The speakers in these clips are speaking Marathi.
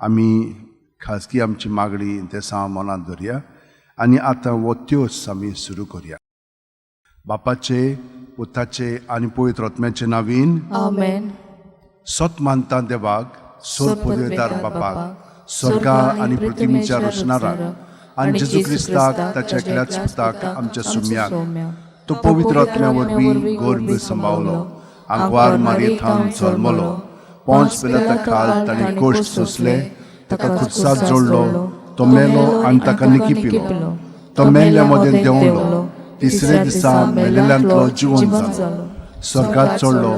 आमी खाजगी आमची मागणी ते मनात धरया आनी आतां वो त्योच आमी सुरू करया. बापाचे, पुताचे आनी पवित्र आत्म्याचे नांवीन आमेन. सत मानता देवाक, सोर पदवेदार बापाक, स्वर्गा आनी पृथ्वीच्या रचणाराक आनी जेजू क्रिस्ताक ताच्या एकल्याच पुताक आमच्या सुम्याक तो पवित्र आत्म्या वरवीं गर्भ सांबाळलो, आंकवार मारयेंत जल्मलो, पोंच पिलाता खाल ताणें कोश्ट सोंसले, ताका खुर्सात जोडलो, तो मेलो आनी ताका निकी पिलो, तो मेल्ल्या मदें देंवलो, तिसरे दिसा मेलेल्यांतलो जिवंत जालो, स्वर्गात चडलो,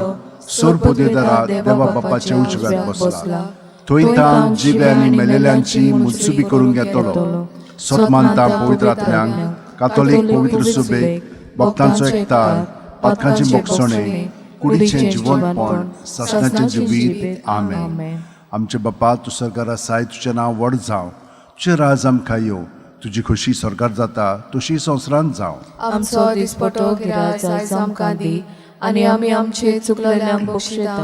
सोर पदवेदारा देवा बापाच्या उजव्याक बसला, थंय तां जिबे आनी मेलेल्यांची मुत्सुबी करून घेतलो. सत मानता पवित्र आत्म्यांक, कातोलीक पवित्र सुबेक, भक्तांचो एकठांय, पातकांची मोक्षणे, कुडीचें जिवंतपण, सासणाचें जिवीत. आमेन. आमचे बापा, तूं स्वर्गार आसाय, तुजें नांव व्हड जावं, तुजें राज आमकां येवं, तुजी खोशी स्वर्गार जाता तशी संवसारांत जावं. आमचो दिसपटो गिराय आयज आमकां दी, आनी आमी आमचे चुकलेल्यांक बक्षिता,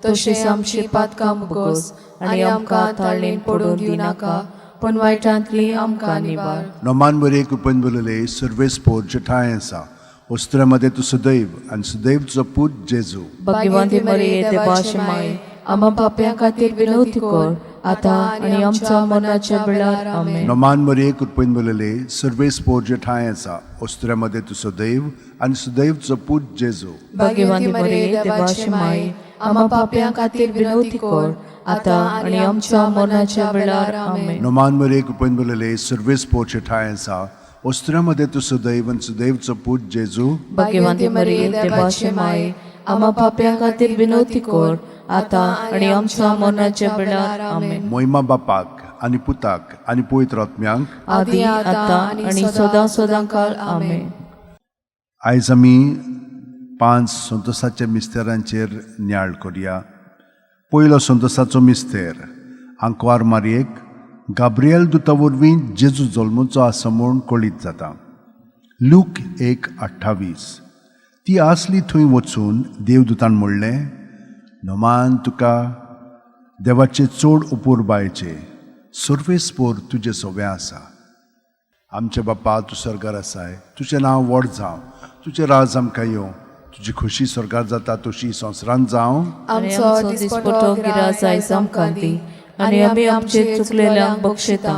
तशेंच आमची पातकां मुगोस, आनी आमकां ताळणेन पडून दिवं नाका, पण वायटांतली आमकां निवार. नोमान बरे कृपेन बोलले सर्वेस्पोर जठाय आसा, उस्त्र्यामध्ये तू सदैव आनी सदैव तुजो पूत जेजू. भाग्यवंती मरिये देवाची माय, आम्हा पाप्यां खातीर विनवती कर, आतां आनी आमच्या मरणाच्या वेळार. आमेन. नोमान बरे कृपेन बोलले सर्वेस्पोर जठाय आसा, उस्त्र्यामध्ये तू सदैव आनी सदैव तुजो पूत जेजू. भाग्यवंती मरिये देवाची माय, आम्हा पाप्यां खातीर विनवती कर, आतां आनी आमच्या मरणाच्या वेळार. आमेन. नोमान बरे कृपेन बोलले सर्वेस्पोर जठाय आसा, उस्त्र्यामध्ये तू सदैव आनी सदैव तुजो पूत जेजू. भाग्यवंती मरिये देवाची माय, आम्हा पाप्यां खातीर विनवती कर, आतां आनी आमच्या मरणाच्या वेळार. आमेन. मोहिमा बापाक आनी पुताक आनी पवित्र आत्म्यांक, आदी आतां आनी सदां सदां काळ. आमेन. आयज आमी 5 संतोसाच्या मिस्तेरांचेर नियाळ करया. पयलो संतोसाचो मिस्तेर आंकवार मारयेक गाब्रिएल दुता वरवीं जेजू जल्मूचो आसा म्हूण कळीत जाता. लूक 1:28. ती आसली थंय वचून देवदूतान म्हणलें, नोमान तुका देवाचे चोड उपूर बायचे, सर्वेस्पोर तुजे सवे आसा. आमचे बापा, तूं स्वर्गार आसाय, तुजें नांव व्हड जावं, तुजें राज आमकां येवं, तुजी खोशी स्वर्गार जाता तशी संवसारांत जावं. आमचो दिसपटो गिराय आयज आमकां दी, आनी आमी आमचे चुकलेल्यांक बक्षिता,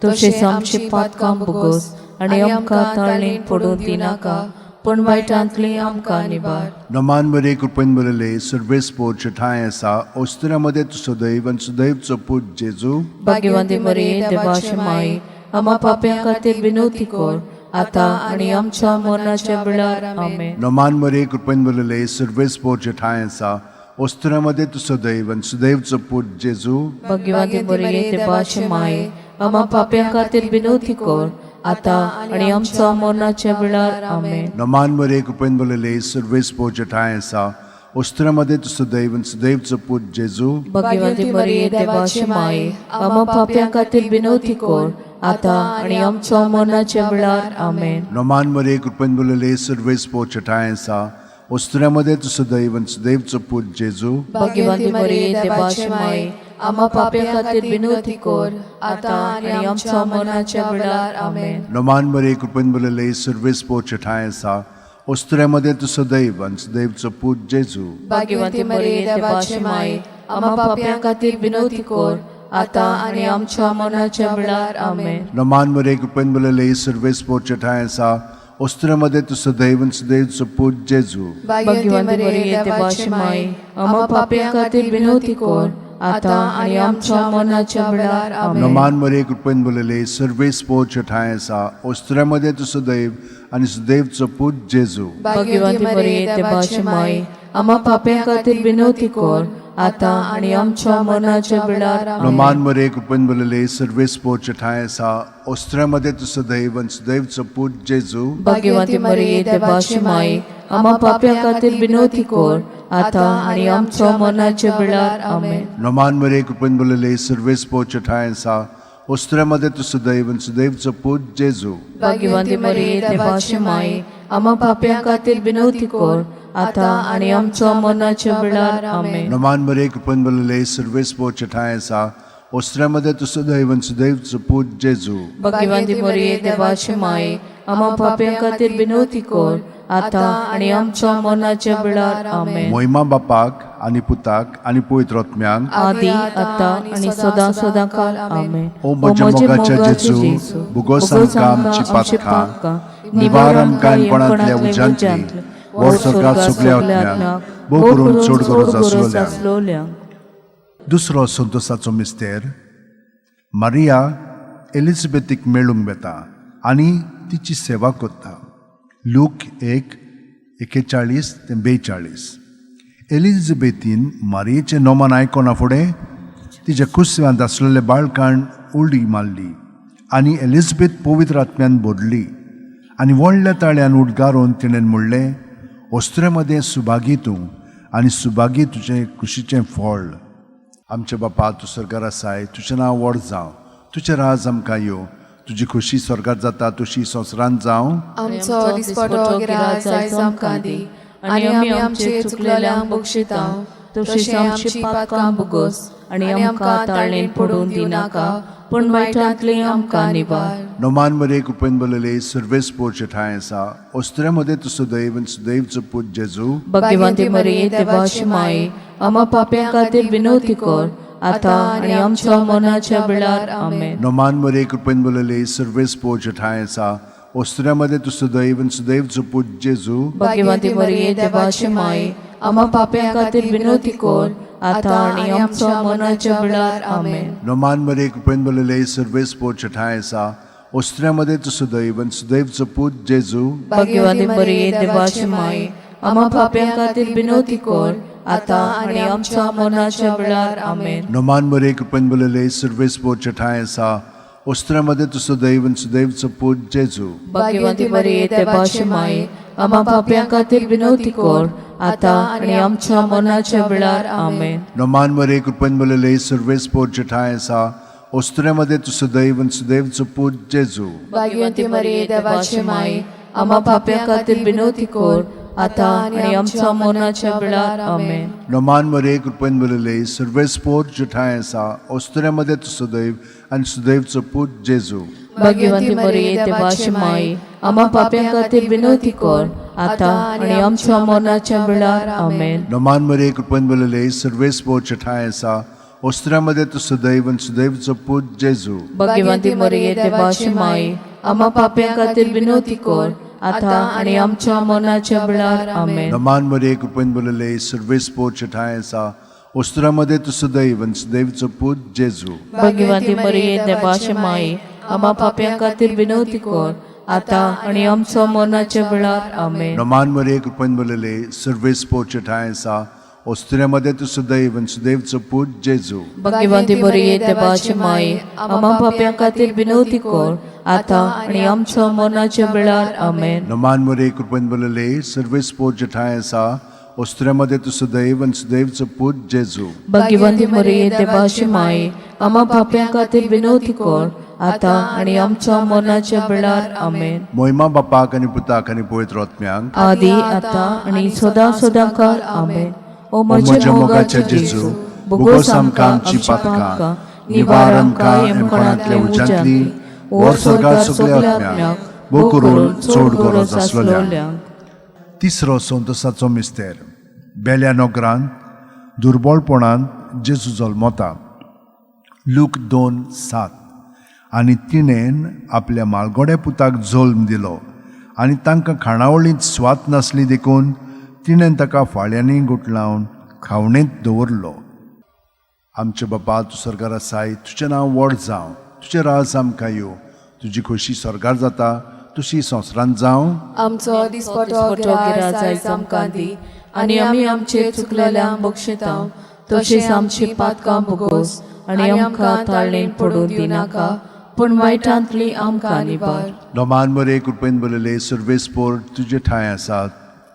तशेंच आमची पातकां बुगोस, आनी आमकां ताळणेन पडूं दिनाका, पण वायटांतली आमकां निवार. नोमान बरे कृपेन बोलले सर्वेस्पोर जठाय आसा, उस्त्र्यामध्ये तू सदैव आनी सदैव तुजो पूत जेजू. भाग्यवंती मरिये देवाची माय, आम्हा पाप्यां खातीर विनवती कर, आतां आनी आमच्या मरणाच्या वेळार. आमेन. नोमान बरे कृपेन बोलले सर्वेस्पोर जठाय आसा, उस्त्र्यामध्ये तू सदैव आनी सदैव तुजो पूत जेजू. भाग्यवंती मरिये देवाची माय, आम्हा पाप्यां खातीर विनवती कर, आतां आनी आमच्या मरणाच्या वेळार. आमेन. नोमान बरे कृपेन बोलले सर्वेस्पोर जठाय आसा, उस्त्र्यामध्ये तू सदैव आनी सदैव तुजो पूत जेजू. भाग्यवंती मरिये देवाची माय, आम्हा पाप्यां खातीर विनवती कर, आतां आनी आमच्या मरणाच्या वेळार. आमेन. नोमान बरे कृपेन बोलले सर्वेस्पोर जठाय आसा, उस्त्र्यामध्ये तू सदैव आनी सदैव तुजो पूत जेजू. भाग्यवंती मरिये देवाची माय, आम्हा पाप्यां खातीर विनवती कर, आतां आनी आमच्या मरणाच्या वेळार. आमेन. नोमान बरे कृपेन बोलले सर्वेस्पोर जठाय आसा, उस्त्र्यामध्ये तू सदैव आनी सदैव तुजो पूत जेजू. भाग्यवंती मरिये देवाची माय, आम्हा पाप्यां खातीर विनवती कर, आतां आनी आमच्या मरणाच्या वेळार. आमेन. नोमान बरे कृपेन बोलले सर्वेस्पोर जठाय आसा, उस्त्र्यामध्ये तू सदैव आनी सदैव तुजो पूत जेजू. भाग्यवंती मरिये देवाची माय, आम्हा पाप्यां खातीर विनवती कर, आतां आनी आमच्या मरणाच्या वेळार. आमेन. नोमान बरे कृपेन बोलले सर्वेस्पोर जठाय आसा, उस्त्र्यामध्ये तू सदैव आनी सदैव तुजो पूत जेजू. भाग्यवंती मरिये देवाची माय, आम्हा पाप्यां खातीर विनवती कर, आतां आनी आमच्या मरणाच्या वेळार. नोमान बरे कृपेन बोलले सर्वेस्पोर जठाय आसा, उस्त्र्यामध्ये तू सदैव आनी सदैव तुजो पूत जेजू. भाग्यवंती मरिये देवाची माय, आम्हा पाप्यां खातीर विनवती कर, आतां आनी आमच्या मरणाच्या वेळार. आमेन. नोमान बरे कृपेन बोलले सर्वेस्पोर जठाय आसा, उस्त्र्यामध्ये तू सदैव आनी सदैव तुजो पूत जेजू. भाग्यवंती मरिये देवाची माय, आम्हा पाप्यां खातीर विनवती कर, आतां आनी आमच्या मरणाच्या वेळार. आमेन. नोमान बरे कृपेन बोलले सर्वेस्पोर जठाय आसा, ओस्त्र्यामध्ये तुझं दैव आणि सुदैवचं पूत जेजू भाग्यवंती मरिये देवाची माये आम्हा पाप्यां खातीर विनवती कर आता आणि आमच्या मरणाच्या वेळार आमेन. मोहिमा बापाक आणि पुताक आणि पवित्र आत्म्यांक आदी आता आणि सदा सदा काल आमेन. ओ म्हज्या मोगाच्या जेजू बुगोस आमकां आमची पातकां निवार आमकां कोणातल्या उज्यांतली वर स्वर्गात सगल्या आत्म्यांक भोव करून चड गरज आसलोल्या. दुसरो संतोसाचो मिस्तेर मारिया एलिझाबेथीक मेळूंक वेता आनी तिची सेवा करता. लूक 1:41-42. एलिझाबेथीन मारियेचें नोमान आयकोना फुडें तिच्या कुसव्यांत आसलेले बाळकाण उडी मारली आनी एलिझाबेथ पवित्र आत्म्यान भरली आनी व्हडल्या ताळ्यान उडगारून तिणें म्हणलें, ओस्त्र्यामध्ये सुभागी तूं आनी सुभागी तुजें कुशीचें फळ. आमचे बापा तूं स्वर्गार आसाय, तुजें नांव व्हड जावं, तुजें राज आमकां येवं, तुजी खुशी स्वर्गात जाता तशी संवसारांत जावं. आमचो दिसपटो गिराय आयज आमकां दी आनी आमी आमचे चुकलेल्यांक बक्षितांव तशें आमची पातकां बुगोस आनी आमकां ताळणेन पडून दिनाका पूण वायटांतली आमकां निबार. नोमान मरे कृपेन बोलले सर्वेस पोरचे ठाय आसा. ओस्त्र्यामध्ये तुझं दैव आणि सुदैवचं पूत जेजू भाग्यवंती मरिये देवाची माये आम्हा पाप्यां खातीर विनवती कर आता आणि आमच्या मरणाच्या वेळार आमेन. नोमान मरे कृपेन बोलले सर्वेस पोरचे ठाय आसा. ओस्त्र्यामध्ये तुझं दैव आणि सुदैवचं पूत जेजू भाग्यवंती मरिये देवाची माये आम्हा पाप्यां खातीर विनवती कर आता आणि आमच्या मरणाच्या वेळार आमेन. नोमान मरे कृपेन बोलले सर्वेस पोरचे ठाय आसा. ओस्त्र्यामध्ये तुझं दैव आणि सुदैवचं पूत जेजू भाग्यवंती मरिये देवाची माये आम्हा पाप्यां खातीर विनवती कर आता आणि आमच्या मरणाच्या वेळार आमेन. नोमान मरे कृपेन बोलले सर्वेस पोरचे ठाय आसा. ओस्त्र्यामध्ये तुझं दैव आणि सुदैवचं पूत जेजू भाग्यवंती मरिये देवाची माये आम्हा पाप्यां खातीर विनवती कर आता आणि आमच्या मरणाच्या वेळार आमेन. नोमान मरे कृपेन बोलले सर्वेस पोरचे ठाय आसा. ओस्त्र्यामध्ये तुझं दैव आणि सुदैवचं पूत जेजू भाग्यवंती मरिये देवाची माये आम्हा पाप्यां खातीर विनवती कर आता आणि आमच्या मरणाच्या वेळार आमेन. नोमान मरे कृपेन बोलले सर्वेस पोरचे ठाय आसा. ओस्त्र्यामध्ये तुझं दैव आणि सुदैवचं पूत जेजू भाग्यवंती मरिये देवाची माये आम्हा पाप्यां खातीर विनवती कर आता आणि आमच्या मरणाच्या वेळार आमेन. नोमान मरे कृपेन बोलले सर्वेस पोरचे ठाय आसा. ओस्त्र्यामध्ये तुझं दैव आणि सुदैवचं पूत जेजू भाग्यवंती मरिये देवाची माये आम्हा पाप्यां खातीर विनवती कर आता आणि आमच्या मरणाच्या वेळार आमेन. नोमान मरे कृपेन बोलले सर्वेस पोरचे ठाय आसा. ओस्त्र्यामध्ये तुझं दैव आणि सुदैवचं पूत जेजू भाग्यवंती मरिये देवाची माये आम्हा पाप्यां खातीर विनवती कर आता आणि आमच्या मरणाच्या वेळार आमेन. नोमान मरे कृपेन बोलले सर्वेस पोरचे ठाय आसा. ओस्त्र्यामध्ये तुझं दैव आणि सुदैवचं पूत जेजू भाग्यवंती मरिये देवाची माये आम्हा पाप्यां खातीर विनवती कर आता आणि आमच्या मरणाच्या वेळार आमेन. नोमान मरे कृपेन बोलले सर्वेस पोरचे ठाय आसा. ओस्त्र्यामध्ये तुझं दैव आणि सुदैवचं पूत जेजू भाग्यवंती मरिये देवाची माये आम्हा पाप्यां खातीर विनवती कर आता आणि आमच्या मरणाच्या वेळार आमेन. मोहिमा बापाक आणि पुताक आणि पवित्र आत्म्यांक आदी आता आणि सदा सदा काल आमेन. ओ म्हज्या मोगाच्या जेजू बुगोस आमकां आमची पातकां निवार आमकां एमकोणातल्या उज्यांतली वर स्वर्गात सगल्या आत्म्यांक भोव करून चड गरज आसलोल्या. तिसरो संतोसाचो मिस्तेर बेल्या नोकरांत दुर्बळपणान जेजू जल्मता. लूक 2:7. आनी तिणेन आपल्या मालगोड्या पुताक जल्म दिलो आनी तांकां खाणावळींत स्वात नासली देखून तिणेन ताका फाळ्यांनी गुटलावन खावणेंत दवरलो. आमचे बापा तूं स्वर्गार आसाय, तुजें नांव व्हड जावं, तुजें राज आमकां येवं, तुजी खोशी स्वर्गार जाता तशी संवसारांत जावं. आमचो दिसपटो गिराय आयज आमकां दी आनी आमी आमचे चुकलेल्यांक बक्षितांव तशेंच आमची पातकां बुगोस आनी आमकां ताळणेन पडून दिनाका पूण वायटांतली आमकां निबार. नोमान मरे कृपेन बोलले सर्वेस पोर तुजे ठाय आसात.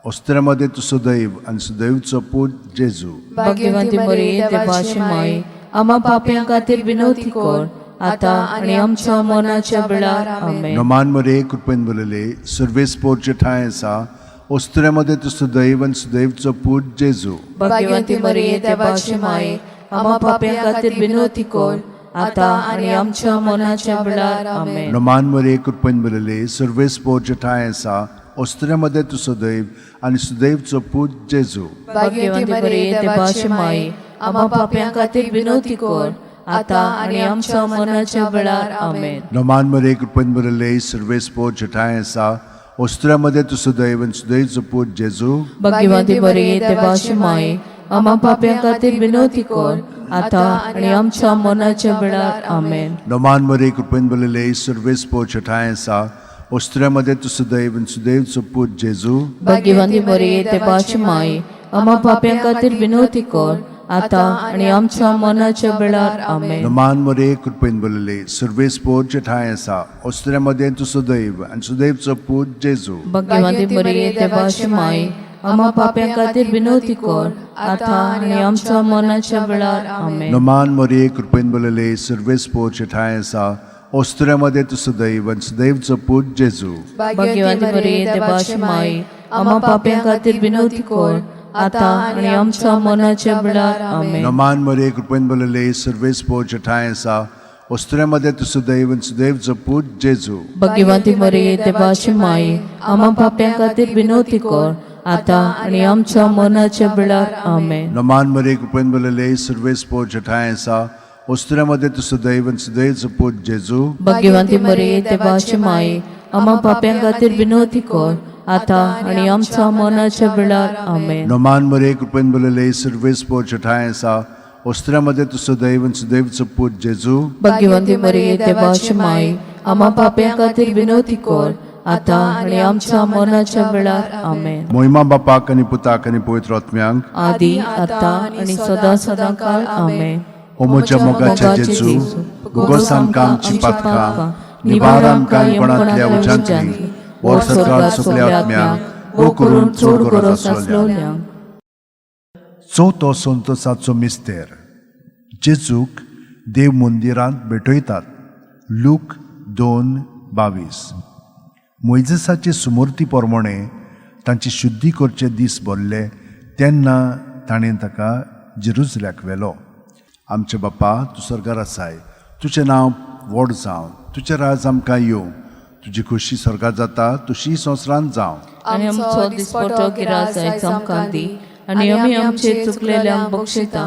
ओस्त्र्यामध्ये तुझं दैव आणि सुदैवचं पूत जेजू भाग्यवंती मरिये देवाची माये आम्हा पाप्यां खातीर विनवती कर आता आणि आमच्या मरणाच्या वेळार आमेन. नोमान मरे कृपेन बोलले सर्वेस पोरचे ठाय आसा. ओस्त्र्यामध्ये तुझं दैव आणि सुदैवचं पूत जेजू भाग्यवंती मरिये देवाची माये आम्हा पाप्यां खातीर विनवती कर आता आणि आमच्या मरणाच्या वेळार आमेन. नमान मरे कृपेन बरले सर्वेस पोच ठाय आसा ओस्त्र्यामध्ये तू सदैव आणि सुदैवचो पूज जेजू. भाग्यवंती मरिये देवाची माई, आम्हा पाप्यां खातीर विनवती कर, आता आणि आमच्या मरणाच्या वेळार आमेन. नमान मरे कृपेन बरले सर्वेस पोच ठाय आसा ओस्त्र्यामध्ये तू सदैव आणि सुदैवचो पूज जेजू. भाग्यवंती मरिये देवाची माई, आम्हा पाप्यां खातीर विनवती कर, आता आणि आमच्या मरणाच्या वेळार आमेन. नमान मरे कृपेन बरले सर्वेस पोच ठाय आसा ओस्त्र्यामध्ये तू सदैव आणि सुदैवचो पूज जेजू. भाग्यवंती मरिये देवाची माई, आम्हा पाप्यां खातीर विनवती कर, आता आणि आमच्या मरणाच्या वेळार आमेन. नमान मरे कृपेन बरले सर्वेस पोच ठाय आसा ओस्त्र्यामध्ये तू सदैव आणि सुदैवचो पूज जेजू. भाग्यवंती मरिये देवाची माई, आम्हा पाप्यां खातीर विनवती कर, आता आणि आमच्या मरणाच्या वेळार आमेन. नमान मरे कृपेन बरले सर्वेस पोच ठाय आसा ओस्त्र्यामध्ये तू सदैव आणि सुदैवचो पूज जेजू. भाग्यवंती मरिये देवाची माई, आम्हा पाप्यां खातीर विनवती कर, आता आणि आमच्या मरणाच्या वेळार आमेन. नमान मरे कृपेन बरले सर्वेस पोच ठाय आसा ओस्त्र्यामध्ये तू सदैव आणि सुदैवचो पूज जेजू. भाग्यवंती मरिये देवाची माई, आम्हा पाप्यां खातीर विनवती कर, आता आणि आमच्या मरणाच्या वेळार आमेन. नमान मरे कृपेन बरले सर्वेस पोच ठाय आसा ओस्त्र्यामध्ये तू सदैव आणि सुदैवचो पूज जेजू. भाग्यवंती मरिये देवाची माई, आम्हा पाप्यां खातीर विनवती कर, आता आणि आमच्या मरणाच्या वेळार आमेन. नमान मरे कृपेन बरले सर्वेस पोच ठाय आसा ओस्त्र्यामध्ये तू सदैव आणि सुदैवचो पूज जेजू. भाग्यवंती मरिये देवाची माई, आम्हा पाप्यां खातीर विनवती कर, आता आणि आमच्या मरणाच्या वेळार आमेन. मोहिमा बापाक आणि पुताक आणि पवित्र आत्म्यांक आदी आता आणि सदा सदा काळ आमेन. ओमोच्या मोगाच्या जेजू गुगोस आमकां आमची पातकां निबार आमकां येवणांतल्या उज्यांतली वर सरकार सगल्या आत्म्यांक वो करून चोड गरज आसलोल्या. चवथो संतोसाचो मिस्तेर जेजूक देव मंदिरांत भेटयतात. लूक 2:22. मोइजेसाचे सुमूर्ती प्रमाणे तांचे शुद्धी करचे दीस भरले तेन्ना ताणें ताका जेरुसल्याक व्हेलो. आमचे बापा तूं स्वर्गार आसाय, तुजें नांव व्हड जावं, तुजें राज आमकां येवं, तुजी खुशी स्वर्गार जाता तशी संवसारांत जावं. आणि आमचो दिसपटो गिराज आयज आमकां दी, आणि आमी आमचे चुकलेल्यांक बक्षिता,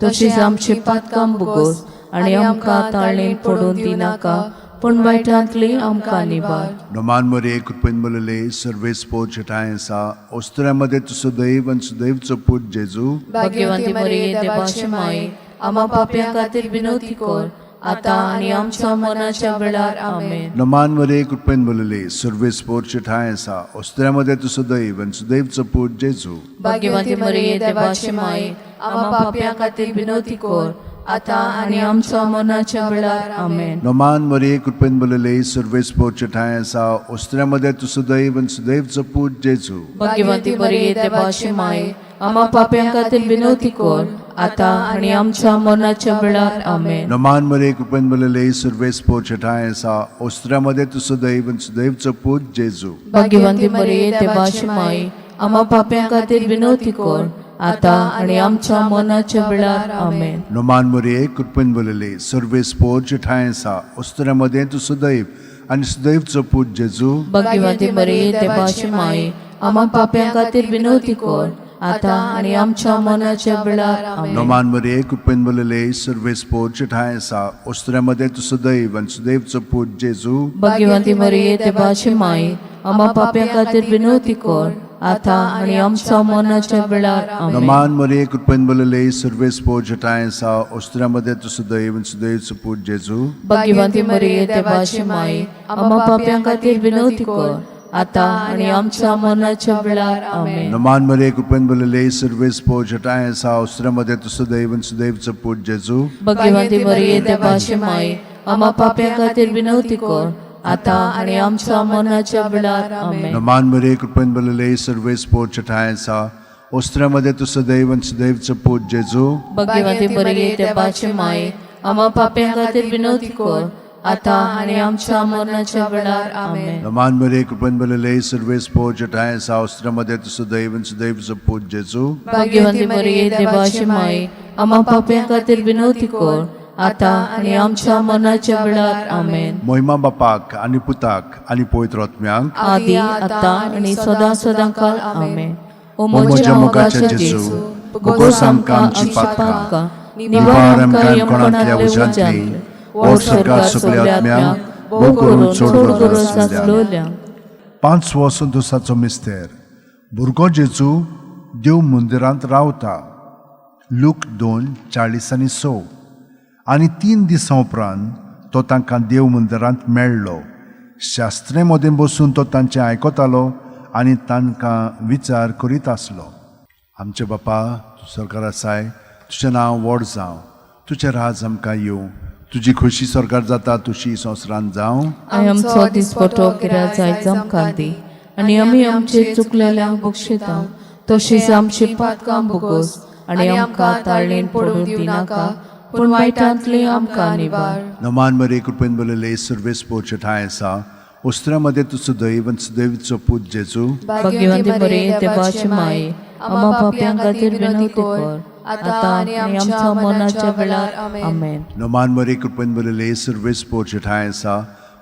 तशीच आमची पातकां बुगोस, आणि आमकां ताळणेन पडून दिनाका, पण वायटांतली आमकां निबार. नमान मरे कृपेन बरले सर्वेस पोच ठाय आसा ओस्त्र्यामध्ये तू सदैव आणि सुदैवचो पूज जेजू. भाग्यवंती मरिये देवाची माई, आम्हा पाप्यां खातीर विनवती कर, आता आणि आमच्या मरणाच्या वेळार आमेन. नमान मरे कृपेन बरले सर्वेस पोच ठाय आसा ओस्त्र्यामध्ये तू सदैव आणि सुदैवचो पूज जेजू. भाग्यवंती मरिये देवाची माई, आम्हा पाप्यां खातीर विनवती कर, आता आणि आमच्या मरणाच्या वेळार आमेन. नमान मरे कृपेन बरले सर्वेस पोच ठाय आसा ओस्त्र्यामध्ये तू सदैव आणि सुदैवचो पूज जेजू. भाग्यवंती मरिये देवाची माई, आम्हा पाप्यां खातीर विनवती कर, आता आणि आमच्या मरणाच्या वेळार आमेन. नमान मरे कृपेन बरले सर्वेस पोच ठाय आसा ओस्त्र्यामध्ये तू सदैव आणि सुदैवचो पूज जेजू. भाग्यवंती मरिये देवाची माई, आम्हा पाप्यां खातीर विनवती कर, आता आणि आमच्या मरणाच्या वेळार आमेन. नमान मरे कृपेन बरले सर्वेस पोच ठाय आसा ओस्त्र्यामध्ये तू सदैव आणि सुदैवचो पूज जेजू. भाग्यवंती मरिये देवाची माई, आम्हा पाप्यां खातीर विनवती कर, आता आणि आमच्या मरणाच्या वेळार आमेन. नमान मरे कृपेन बरले सर्वेस पोच ठाय आसा ओस्त्र्यामध्ये तू सदैव आणि सुदैवचो पूज जेजू. भाग्यवंती मरिये देवाची माई, आम्हा पाप्यां खातीर विनवती कर, आता आणि आमच्या मरणाच्या वेळार आमेन. नमान मरे कृपेन बरले सर्वेस पोच ठाय आसा ओस्त्र्यामध्ये तू सदैव आणि सुदैवचो पूज जेजू. भाग्यवंती मरिये देवाची माई, आम्हा पाप्यां खातीर विनवती कर, आता आणि आमच्या मरणाच्या वेळार आमेन. नमान मरे कृपेन बरले सर्वेस पोच ठाय आसा ओस्त्र्यामध्ये तू सदैव आणि सुदैवचो पूज जेजू. भाग्यवंती मरिये देवाची माई, आम्हा पाप्यां खातीर विनवती कर, आता आणि आमच्या मरणाच्या वेळार आमेन. नमान मरे कृपेन बरले सर्वेस पोच ठाय आसा ओस्त्र्यामध्ये तू सदैव आणि सुदैवचो पूज जेजू. भाग्यवंती मरिये देवाची माई, आम्हा पाप्यां खातीर विनवती कर, आता आणि आमच्या मरणाच्या वेळार आमेन. नमान मरे कृपेन बरले सर्वेस पोच ठाय आसा ओस्त्र्यामध्ये तू सदैव आणि सुदैवचो पूज जेजू. भाग्यवंती मरिये देवाची माई, आम्हा पाप्यां खातीर विनवती कर, आता आणि आमच्या मरणाच्या वेळार आमेन. महिमा बापाक आनी पुताक आनी पवित्र आत्म्याक आदी आता आणि सदां सदांकाळ आमेन. ओ म्हज्या म्हज्या मोगाचे मोगाचे जेजू, जेजू, भोगोस आमकां आमची पातकां, निवार आमकां यमपणांतल्या उज्यांतली, ओर स्वर्गाक सगल्या आत्म्यांक भोग करून सोड करून. पांचवो संतोसाचो मिस्तेर. भुरगो जेजू देव मंदिरांत रावता. लूक 2:40-6. आनी 3 दिसां उपरांत तो तांकां देव मंदिरांत मेळ्ळो. शास्त्रे मदें बसून तो तांचें आयकतालो आनी तांकां विचार करीत आसलो. आमचे बापा, तूं स्वर्गार आसाय, तुजें नांव व्हड जावं, तुजें राज आमकां येवं, तुजी खोशी स्वर्गार जाता तशी संवसारांत जावं. आमचो दिसपटो गिराय आयज आमकां दी, आनी आमी आमचे चुकलेल्यांक बक्षिता, तशीच आमची पातकां भोगोस, आनी आमकां ताळणेन पडूं दिनाका, पूण वायटांतली आमकां निवार. नमान मरे कृपेन बोलले सर्वेस पोचे ठाय आसा. उस्त्र्यामध्ये तुझं दैव आनी सुदैवचो पूत जेजू, भाग्यवंती मरे देवाची माये, आम्हा पाप्यां खातीर विनवती कर, आता आनी आमच्या मरणाच्या वेळार आमेन. नमान मरे कृपेन बोलले सर्वेस पोचे ठाय आसा.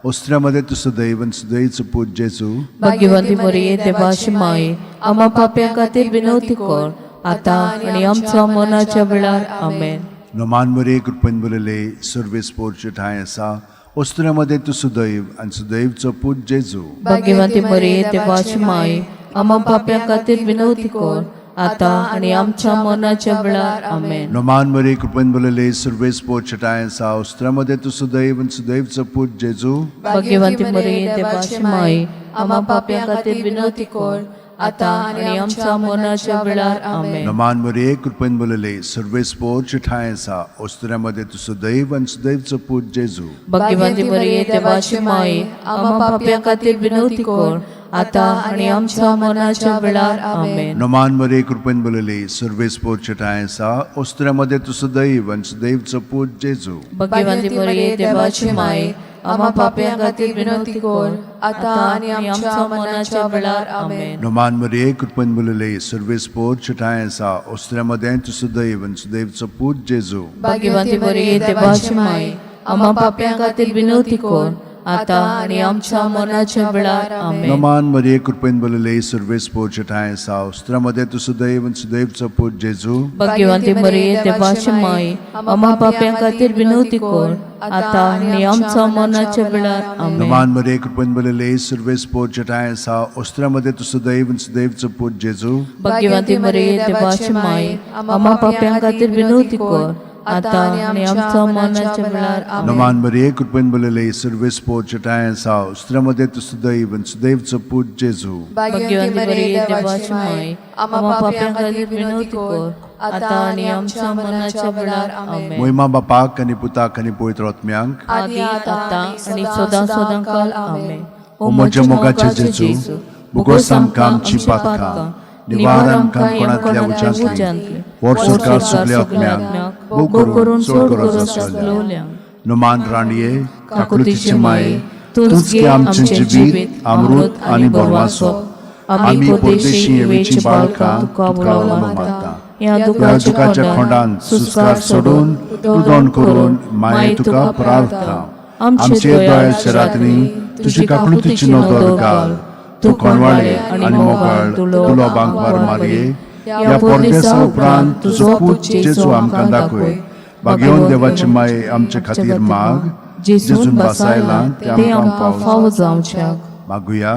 उस्त्र्यामध्ये तुझं दैव आनी सुदैवचो पूत जेजू, भाग्यवंती मरे देवाची माये, आम्हा पाप्यां खातीर विनवती कर, आता आनी आमच्या मरणाच्या वेळार आमेन. नमान मरे कृपेन बोलले सर्वेस पोचे ठाय आसा. उस्त्र्यामध्ये तुझं दैव आनी सुदैवचो पूत जेजू, भाग्यवंती मरे देवाची माये, आम्हा पाप्यां खातीर विनवती कर, आता आनी आमच्या मरणाच्या वेळार आमेन. नमान मरे कृपेन बोलले सर्वेस पोचे ठाय आसा. उस्त्र्यामध्ये तुझं दैव आनी सुदैवचो पूत जेजू, भाग्यवंती मरे देवाची माये, आम्हा पाप्यां खातीर विनवती कर, आता आनी आमच्या मरणाच्या वेळार आमेन. नमान मरे कृपेन बोलले सर्वेस पोचे ठाय आसा. उस्त्र्यामध्ये तुझं दैव आनी सुदैवचो पूत जेजू, भाग्यवंती मरे देवाची माये, आम्हा पाप्यां खातीर विनवती कर, आता आनी आमच्या मरणाच्या वेळार आमेन. नमान मरे कृपेन बोलले सर्वेस पोचे ठाय आसा. उस्त्र्यामध्ये तुझं दैव आनी सुदैवचो पूत जेजू, भाग्यवंती मरे देवाची माये, आम्हा पाप्यां खातीर विनवती कर, आता आनी आमच्या मरणाच्या वेळार आमेन. नमान मरे कृपेन बोलले सर्वेस पोचे ठाय आसा. उस्त्र्यामध्ये तुझं दैव आनी सुदैवचो पूत जेजू, भाग्यवंती मरे देवाची माये, आम्हा पाप्यां खातीर विनवती कर, आता आनी आमच्या मरणाच्या वेळार आमेन. नमान मरे कृपेन बोलले सर्वेस पोचे ठाय आसा. उस्त्र्यामध्ये तुझं दैव आनी सुदैवचो पूत जेजू, भाग्यवंती मरे देवाची माये, आम्हा पाप्यां खातीर विनवती कर, आता आनी आमच्या मरणाच्या वेळार आमेन. नमान मरे कृपेन बोलले सर्वेस पोचे ठाय आसा. उस्त्र्यामध्ये तुझं दैव आनी सुदैवचो पूत जेजू, भाग्यवंती मरे देवाची माये, आम्हा पाप्यां खातीर विनवती कर, आता आनी आमच्या मरणाच्या वेळार आमेन. नमान मरे कृपेन बोलले सर्वेस पोचे ठाय आसा. उस्त्र्यामध्ये तुझं दैव आनी सुदैवचो पूत जेजू, भाग्यवंती मरे देवाची माये, आम्हा पाप्यां खातीर विनवती कर, आता आनी आमच्या मरणाच्या वेळार आमेन. महिमा बापाक आनी पुताक आनी पवित्र आत्म्यांक आदी आता आणि सदां सदांकाळ आमेन. ओ म्हज्या मोगाचे जेजू, भोगोस आमकां आमची पातकां, निवार आमकां कोणांतल्या उज्यांतली, ओर स्वर्गार सगल्या आत्म्यांक भोग करून सोड करून. नमान राणये काकुतीचे माये, तूंच गे आमचें जिवीत अमृत आनी बोरवासो. आमी परदेशी येवेची बाळकां तुका उलोवंक मागता. या ह्या दुखाच्या खोंडांत सुस्कार सोडून उदोण करून माये तुका प्रार्थना. आमचे दोळ्याच्या रात्री तुजी काकुतीची नदर घाल. तूं कोणवाळे आनी मोगाळ तुलो बांकवार मारये. या परदेसा उपरांत तुजो पूत जेजू आमकां दाखय. भाग्यवन देवाची माये आमचे खातीर माग. जेजून बसायला ते आमकां फावो जावच्याक. मागुया.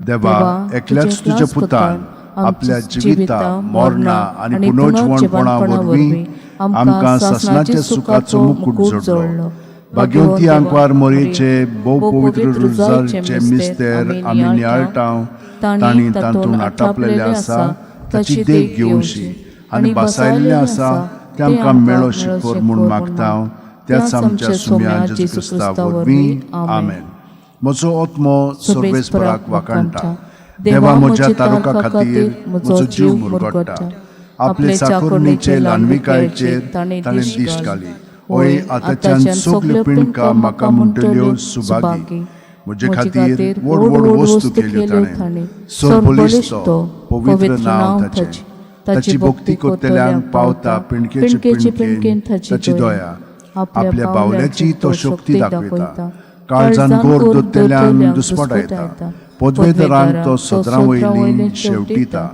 देवा, एकल्याच तुज्या पुतान आपल्या जिविता मोरणा आनी पुनर्जीवनपणा वरवीं आमकां सासणाच्या सुखाचो मुकुट जोडलो. भाग्यवंती आंकवार मोरेचे भोव पवित्र रुजारचे मिस्तेर आमी नियाळटाव. तांणी तातूंत आटापलेले आसा ताची देख घेवशी आनी बसायल्ले आसा ते आमकां मेळो शिकोर म्हूण मागता. त्याच आमच्या सुम्या जेजू क्रिस्ता वरवीं आमेन. म्हजो आत्मो सर्वेस्पराक वाकणटा. देवा, म्हज्या तारुका खातीर म्हजो जीव मुरगडटा. आपले चाकुरणीचे ल्हानविकायेचेर ताणें दिश्ट घाली. ओय, आतांच्यान सगल्यो पिणकां म्हाका म्हणटल्यो सुभागी. म्हजे खातीर व्हड व्हड वस्तू केल्यो ताणें. सरपलीस तो पवित्र नांव ताचें. ताची भक्ती करतल्यांक पावता पिणकेचे पिणकेन ताची दया. आपल्या बावल्याची तो शक्ती दाखयता. काळजान गोर दोत्तेल्यांक दुस्पटायता. पदवेदरांक तो सदरां वयली शेवटीता.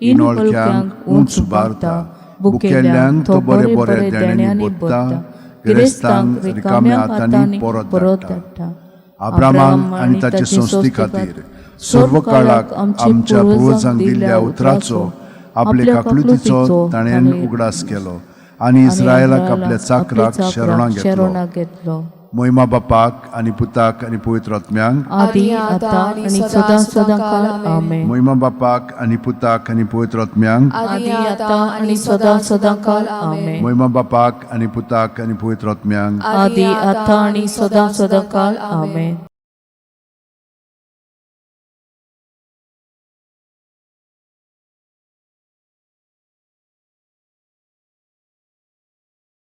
इनवळख्यांक उंच उबारता. भुकेल्ल्यांक तो बरे बरे देण्यांनी भरता. गिरेस्तांक रिकाम्या हातांनी परत धाडटा. अब्रामाक आनी ताचे संस्थी खातीर सर्व काळाक आमच्या पुर्वजांक दिल्ल्या उतराचो आपले काकलुतीचो ताणें उगडास केलो आनी इस्रायलाक आपल्या चाकराक शरणां घेतलो. महिमा बापाक आनी पुताक आनी पवित्र आत्म्यांक आदी आतां आनी सदां सदां काळ आमेन. महिमा बापाक आनी पुताक आनी पवित्र आत्म्यांक आदी आतां आनी सदां सदां काळ आमेन. महिमा बापाक आनी पुताक आनी पवित्र आत्म्यांक आदी आतां आनी सदां सदां काळ आमेन.